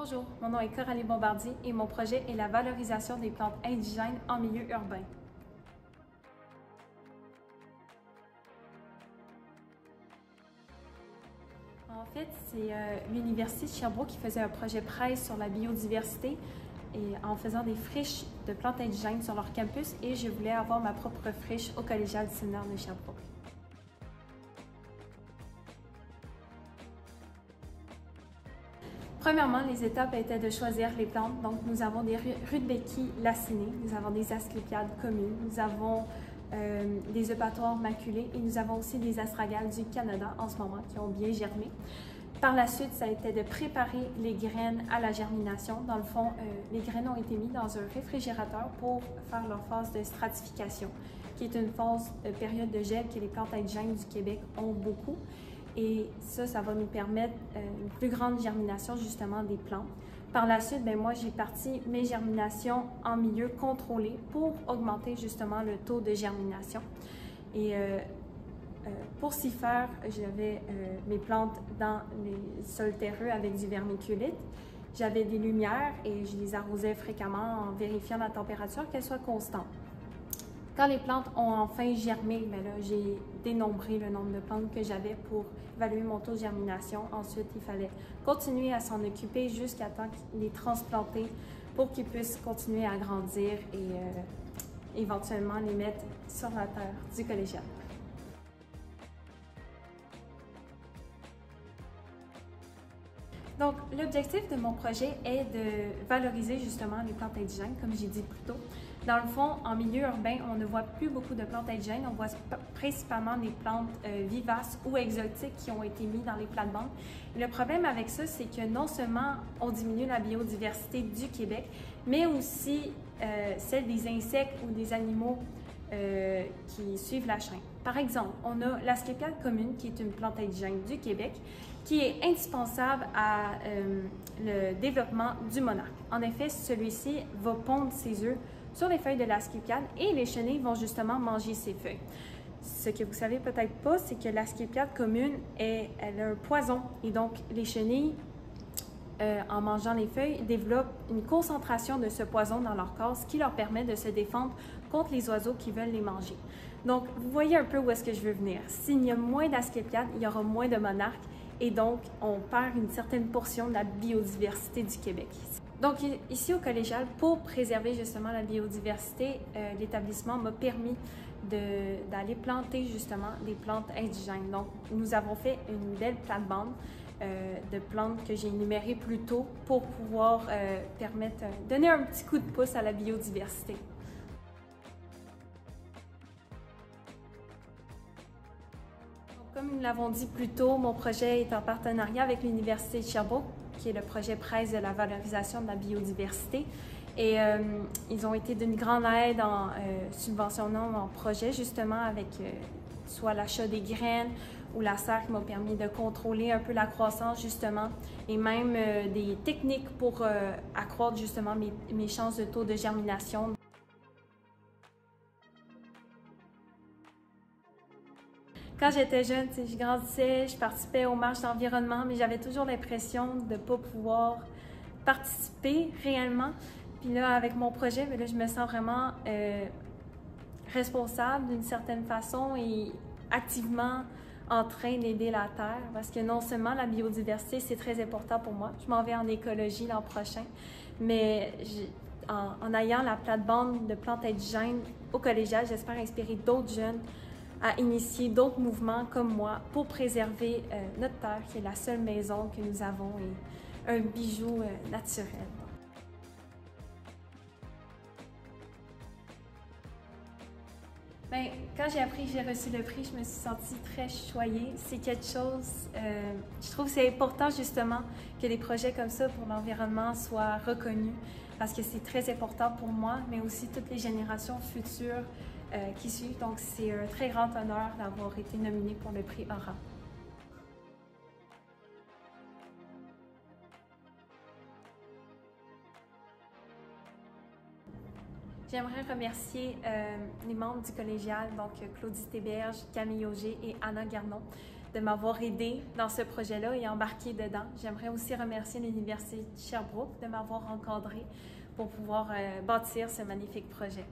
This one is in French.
Bonjour, mon nom est Coralie Bombardier et mon projet est la valorisation des plantes indigènes en milieu urbain. En fait, c'est l'Université de Sherbrooke qui faisait un projet presse sur la biodiversité et en faisant des friches de plantes indigènes sur leur campus et je voulais avoir ma propre friche au collégial du séminaire de Sherbrooke. Premièrement, les étapes étaient de choisir les plantes. Donc, nous avons des rudbeckies lacinées, nous avons des asclépiades communes, nous avons des eupatoires maculés et nous avons aussi des astragales du Canada en ce moment qui ont bien germé. Par la suite, ça a été de préparer les graines à la germination. Dans le fond, les graines ont été mises dans un réfrigérateur pour faire leur phase de stratification, qui est une phase, période de gel que les plantes indigènes du Québec ont beaucoup. Et ça va nous permettre une plus grande germination justement des plantes. Par la suite, moi j'ai parti mes germinations en milieu contrôlé pour augmenter justement le taux de germination. Et pour s'y faire, j'avais mes plantes dans les sols terreux avec du vermiculite. J'avais des lumières et je les arrosais fréquemment en vérifiant la température qu'elle soit constante. Quand les plantes ont enfin germé, j'ai dénombré le nombre de plantes que j'avais pour évaluer mon taux de germination. Ensuite, il fallait continuer à s'en occuper jusqu'à temps de les transplanter pour qu'ils puissent continuer à grandir et éventuellement les mettre sur la terre du collégial. Donc, l'objectif de mon projet est de valoriser justement les plantes indigènes, comme j'ai dit plus tôt. Dans le fond, en milieu urbain, on ne voit plus beaucoup de plantes indigènes, on voit principalement des plantes vivaces ou exotiques qui ont été mises dans les plates-bandes. Le problème avec ça, c'est que non seulement on diminue la biodiversité du Québec, mais aussi celle des insectes ou des animaux qui suivent la chaîne. Par exemple, on a l'asclépiade commune, qui est une plante indigène du Québec, qui est indispensable à le développement du monarque. En effet, celui-ci va pondre ses œufs sur les feuilles de l'asclépiade et les chenilles vont justement manger ces feuilles. Ce que vous savez peut-être pas, c'est que l'asclépiade commune, elle a un poison et donc les chenilles, en mangeant les feuilles, développent une concentration de ce poison dans leur corps, ce qui leur permet de se défendre contre les oiseaux qui veulent les manger. Donc, vous voyez un peu où est-ce que je veux venir. S'il y a moins d'asclépiades, il y aura moins de monarques et donc on perd une certaine portion de la biodiversité du Québec. Donc, ici au collégial, pour préserver justement la biodiversité, l'établissement m'a permis d'aller planter justement des plantes indigènes. Donc, nous avons fait une belle plate-bande de plantes que j'ai énumérées plus tôt pour pouvoir donner un petit coup de pouce à la biodiversité. Comme nous l'avons dit plus tôt, mon projet est en partenariat avec l'Université de Sherbrooke, qui est le projet presse de la valorisation de la biodiversité. Et ils ont été d'une grande aide en subventionnant mon projet, justement, avec soit l'achat des graines ou la serre qui m'a permis de contrôler un peu la croissance, justement, et même des techniques pour accroître, justement, mes chances de taux de germination. Quand j'étais jeune, je grandissais, je participais aux marches d'environnement, mais j'avais toujours l'impression de ne pas pouvoir participer réellement. Puis là, avec mon projet, là, je me sens vraiment responsable d'une certaine façon et activement en train d'aider la Terre parce que non seulement la biodiversité, c'est très important pour moi. Je m'en vais en écologie l'an prochain, mais en ayant la plate-bande de plantes indigènes au collégial, j'espère inspirer d'autres jeunes à initier d'autres mouvements comme moi pour préserver notre terre, qui est la seule maison que nous avons et un bijou naturel. Quand j'ai appris que j'ai reçu le prix, je me suis sentie très choyée. C'est quelque chose, je trouve que c'est important justement que des projets comme ça pour l'environnement soient reconnus parce que c'est très important pour moi, mais aussi toutes les générations futures qui suivent. Donc c'est un très grand honneur d'avoir été nominée pour le prix Aura. J'aimerais remercier les membres du collégial, donc Claudie Théberge, Camille Auger et Anna Garnon, de m'avoir aidée dans ce projet-là et embarquée dedans. J'aimerais aussi remercier l'Université de Sherbrooke de m'avoir encadrée pour pouvoir bâtir ce magnifique projet.